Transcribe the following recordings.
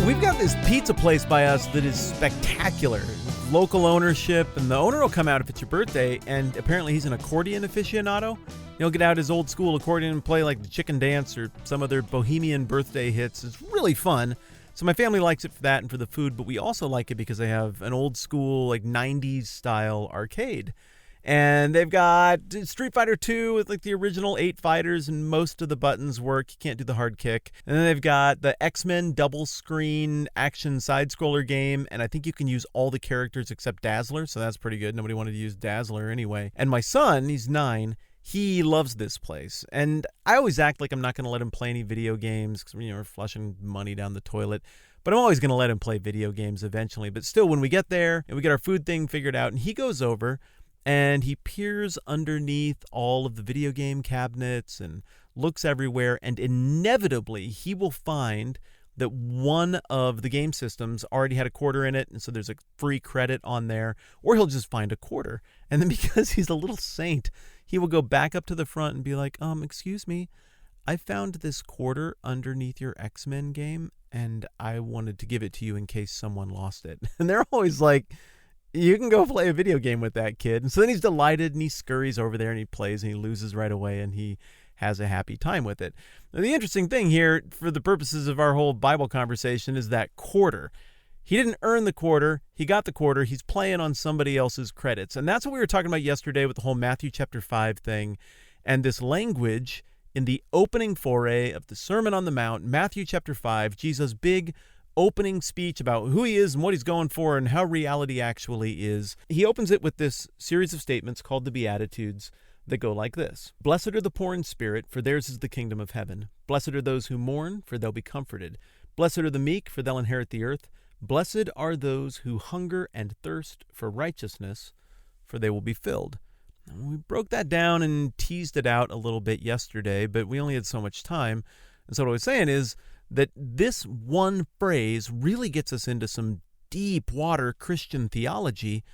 We've got this pizza place by us that is spectacular. Local ownership, and the owner will come out if it's your birthday, and apparently he's an accordion aficionado. He'll get out his old school accordion and play like the Chicken Dance or some other bohemian birthday hits. It's really fun. So my family likes it for that and for the food, but we also like it because they have an old school, like 90s style arcade. And they've got Street Fighter 2 with like the original 8 fighters, and most of the buttons work. You can't do the hard kick. And then they've got the X-Men double screen action side-scroller game, and I think you can use all the characters except Dazzler, so that's pretty good. Nobody wanted to use Dazzler anyway. And my son, he's 9, he loves this place. And I always act like I'm not going to let him play any video games because, we're flushing money down the toilet. But I'm always going to let him play video games eventually. But still, when we get there and we get our food thing figured out, and he goes over and he peers underneath all of the video game cabinets and looks everywhere, and inevitably he will find that one of the game systems already had a quarter in it, and so there's a free credit on there, or he'll just find a quarter. And then because he's a little saint, he will go back up to the front and be like, excuse me, I found this quarter underneath your X-Men game, and I wanted to give it to you in case someone lost it. And they're always like, you can go play a video game with that kid. And so then he's delighted, and he scurries over there and he plays, and he loses right away, and he has a happy time with it. Now, the interesting thing here, for the purposes of our whole Bible conversation, is that quarter. He didn't earn the quarter. He got the quarter. He's playing on somebody else's credits. And that's what we were talking about yesterday with the whole Matthew chapter 5 thing, and this language in the opening foray of the Sermon on the Mount, Matthew chapter 5, Jesus' big opening speech about who he is and what he's going for and how reality actually is. He opens it with this series of statements called the Beatitudes that go like this. Blessed are the poor in spirit, for theirs is the kingdom of heaven. Blessed are those who mourn, for they'll be comforted. Blessed are the meek, for they'll inherit the earth. Blessed are those who hunger and thirst for righteousness, for they will be filled. And we broke that down and teased it out a little bit yesterday, but we only had so much time. And so what I was saying is that this one phrase really gets us into some deep water Christian theology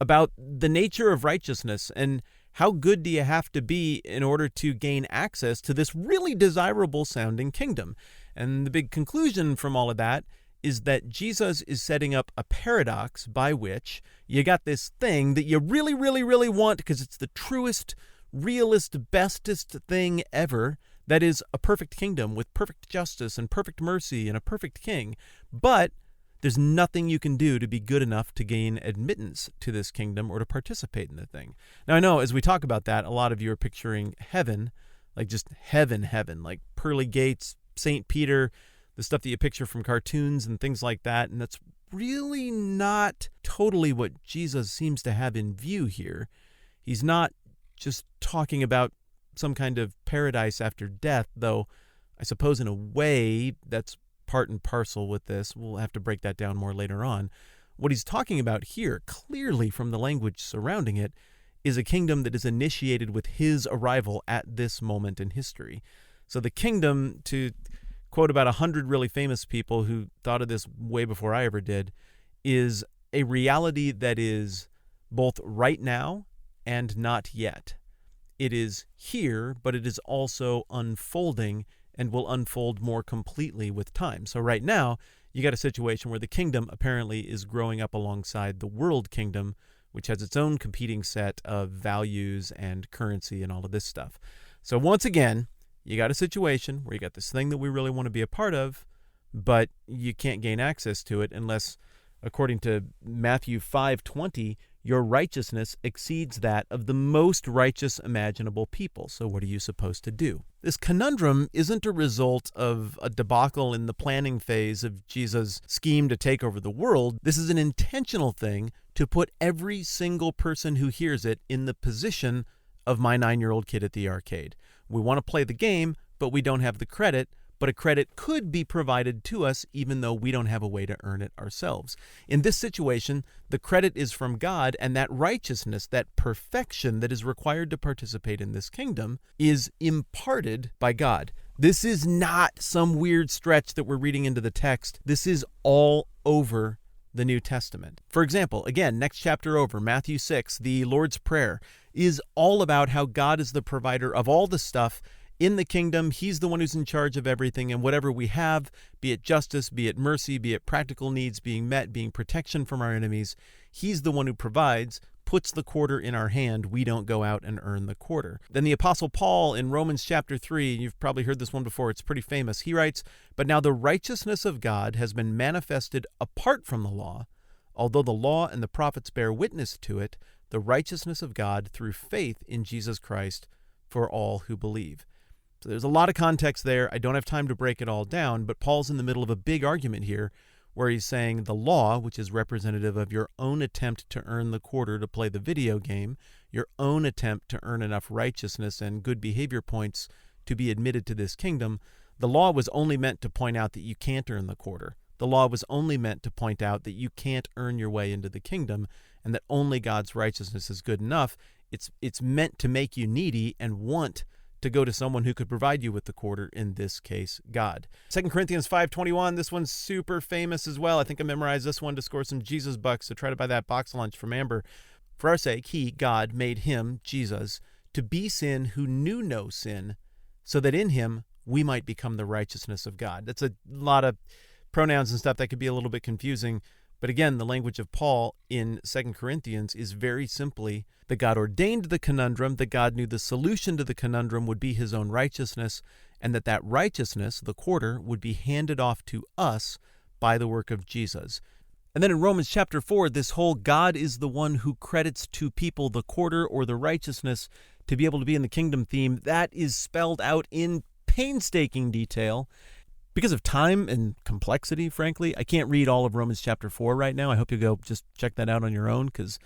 about the nature of righteousness and how good do you have to be in order to gain access to this really desirable sounding kingdom. And the big conclusion from all of that is that Jesus is setting up a paradox by which you got this thing that you really, really, really want because it's the truest, realest, bestest thing ever. That is a perfect kingdom with perfect justice and perfect mercy and a perfect king. But there's nothing you can do to be good enough to gain admittance to this kingdom or to participate in the thing. Now, I know as we talk about that, a lot of you are picturing heaven, like just heaven, like pearly gates, St. Peter, the stuff that you picture from cartoons and things like that. And that's really not totally what Jesus seems to have in view here. He's not just talking about some kind of paradise after death, though I suppose in a way that's part and parcel with this. We'll have to break that down more later on. What he's talking about here, clearly from the language surrounding it, is a kingdom that is initiated with his arrival at this moment in history. So the kingdom, to quote about 100 really famous people who thought of this way before I ever did, is a reality that is both right now and not yet. It is here, but it is also unfolding and will unfold more completely with time. So right now, you got a situation where the kingdom apparently is growing up alongside the world kingdom, which has its own competing set of values and currency and all of this stuff. So once again, you got a situation where you got this thing that we really want to be a part of, but you can't gain access to it unless, according to Matthew 5:20, your righteousness exceeds that of the most righteous imaginable people. So what are you supposed to do? This conundrum isn't a result of a debacle in the planning phase of Jesus' scheme to take over the world. This is an intentional thing to put every single person who hears it in the position of my 9-year-old kid at the arcade. We want to play the game, but we don't have the credit. But a credit could be provided to us even though we don't have a way to earn it ourselves. In this situation, the credit is from God, and that righteousness, that perfection that is required to participate in this kingdom is imparted by God. This is not some weird stretch that we're reading into the text. This is all over the New Testament. For example, again, next chapter over, Matthew 6, the Lord's Prayer, is all about how God is the provider of all the stuff In the kingdom, he's the one who's in charge of everything, and whatever we have, be it justice, be it mercy, be it practical needs being met, being protection from our enemies, he's the one who provides, puts the quarter in our hand. We don't go out and earn the quarter. Then the Apostle Paul in Romans chapter 3, you've probably heard this one before, it's pretty famous. He writes, "But now the righteousness of God has been manifested apart from the law, although the law and the prophets bear witness to it, the righteousness of God through faith in Jesus Christ for all who believe." So there's a lot of context there. I don't have time to break it all down, but Paul's in the middle of a big argument here where he's saying the law, which is representative of your own attempt to earn the quarter to play the video game, your own attempt to earn enough righteousness and good behavior points to be admitted to this kingdom, the law was only meant to point out that you can't earn the quarter. The law was only meant to point out that you can't earn your way into the kingdom and that only God's righteousness is good enough. It's meant to make you needy and want to go to someone who could provide you with the quarter, in this case, God. 2 Corinthians 5:21, this one's super famous as well. I think I memorized this one to score some Jesus bucks, so try to buy that box lunch from Amber. "For our sake, he, God, made him, Jesus, to be sin who knew no sin, so that in him we might become the righteousness of God." That's a lot of pronouns and stuff that could be a little bit confusing. But again, the language of Paul in 2 Corinthians is very simply that God ordained the conundrum, that God knew the solution to the conundrum would be his own righteousness, and that righteousness, the quarter, would be handed off to us by the work of Jesus. And then in Romans chapter 4, this whole God is the one who credits to people the quarter or the righteousness to be able to be in the kingdom theme, that is spelled out in painstaking detail. Because of time and complexity, frankly, I can't read all of Romans chapter 4 right now. I hope you'll go just check that out on your own because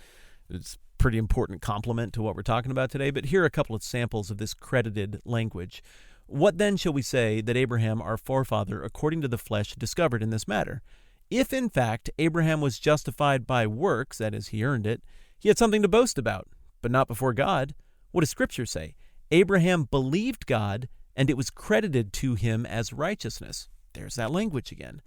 it's a pretty important complement to what we're talking about today. But here are a couple of samples of this credited language. "What then shall we say that Abraham, our forefather, according to the flesh, discovered in this matter? If in fact Abraham was justified by works, that is, he earned it, he had something to boast about, but not before God. What does Scripture say? Abraham believed God, and it was credited to him as righteousness." There's that language again.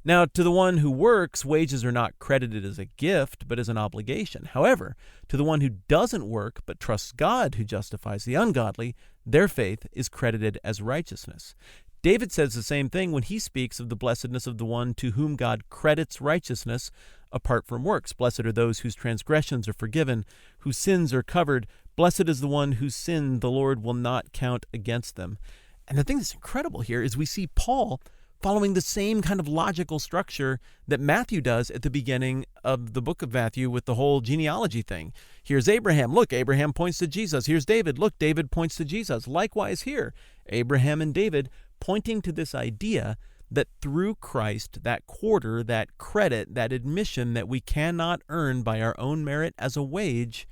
Now, to the one who works, wages are not credited as a gift, but as an obligation. However, to the one who doesn't work, but trusts God who justifies the ungodly, their faith is credited as righteousness. David says the same thing when he speaks of the blessedness of the one to whom God credits righteousness apart from works. "Blessed are those whose transgressions are forgiven, whose sins are covered. Blessed is the one whose sin the Lord will not count against them." And the thing that's incredible here is we see Paul following the same kind of logical structure that Matthew does at the beginning of the book of Matthew with the whole genealogy thing. Here's Abraham. Look, Abraham points to Jesus. Here's David. Look, David points to Jesus. Likewise here, Abraham and David pointing to this idea that through Christ, that quarter, that credit, that admission that we cannot earn by our own merit as a wage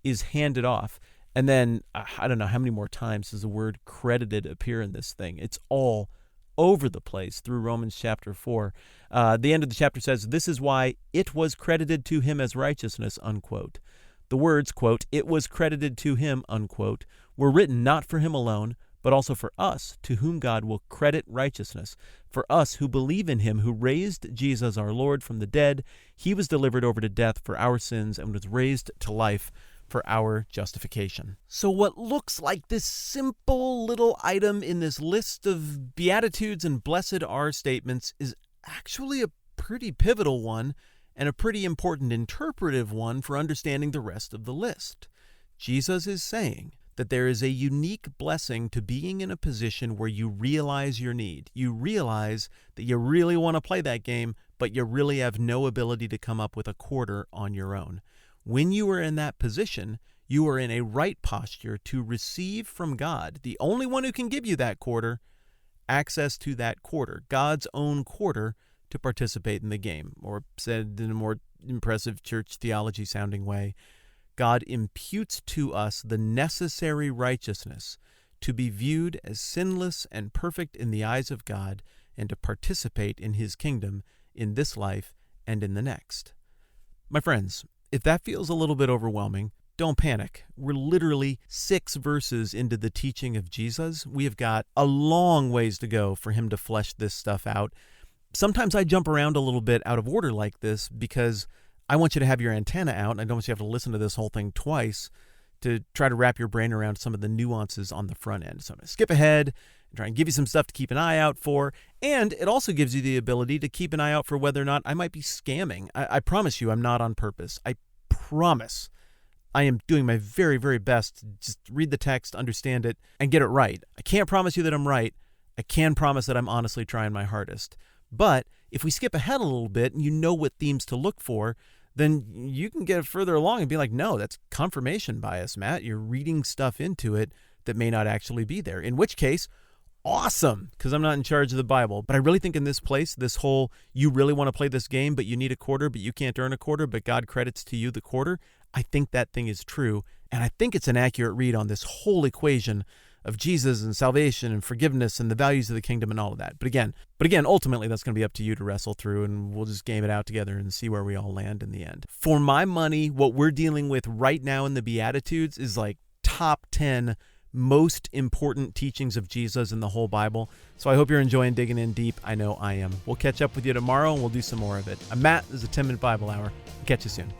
is handed off. And then, I don't know how many more times does the word credited appear in this thing. It's all over the place through Romans chapter 4. The end of the chapter says, "This is why it was credited to him as righteousness," unquote. The words, quote, "it was credited to him," unquote, were written not for him alone, but also for us, to whom God will credit righteousness. For us who believe in him who raised Jesus our Lord from the dead, he was delivered over to death for our sins and was raised to life for our justification. So what looks like this simple little item in this list of Beatitudes and blessed are statements is actually a pretty pivotal one and a pretty important interpretive one for understanding the rest of the list. Jesus is saying that there is a unique blessing to being in a position where you realize your need. You realize that you really want to play that game, but you really have no ability to come up with a quarter on your own. When you are in that position, you are in a right posture to receive from God, the only one who can give you that quarter, access to that quarter, God's own quarter, to participate in the game. Or said in a more impressive church theology sounding way, God imputes to us the necessary righteousness to be viewed as sinless and perfect in the eyes of God and to participate in his kingdom in this life and in the next. My friends, if that feels a little bit overwhelming, don't panic. We're literally 6 verses into the teaching of Jesus. We have got a long ways to go for him to flesh this stuff out. Sometimes I jump around a little bit out of order like this because I want you to have your antenna out, and I don't want you to have to listen to this whole thing twice to try to wrap your brain around some of the nuances on the front end. So I'm going to skip ahead and try and give you some stuff to keep an eye out for. And it also gives you the ability to keep an eye out for whether or not I might be scamming. I promise you I'm not on purpose. I promise. I am doing my very, very best to just read the text, understand it, and get it right. I can't promise you that I'm right. I can promise that I'm honestly trying my hardest. But if we skip ahead a little bit and you know what themes to look for, then you can get further along and be like, no, that's confirmation bias, Matt. You're reading stuff into it that may not actually be there. In which case, awesome, because I'm not in charge of the Bible. But I really think in this place, this whole, you really want to play this game, but you need a quarter, but you can't earn a quarter, but God credits to you the quarter. I think that thing is true. And I think it's an accurate read on this whole equation of Jesus and salvation and forgiveness and the values of the kingdom and all of that. But again, ultimately that's going to be up to you to wrestle through, and we'll just game it out together and see where we all land in the end. For my money, what we're dealing with right now in the Beatitudes is like top 10 most important teachings of Jesus in the whole Bible. So I hope you're enjoying digging in deep. I know I am. We'll catch up with you tomorrow and we'll do some more of it. I'm Matt. This is a 10-Minute Bible Hour. I'll catch you soon.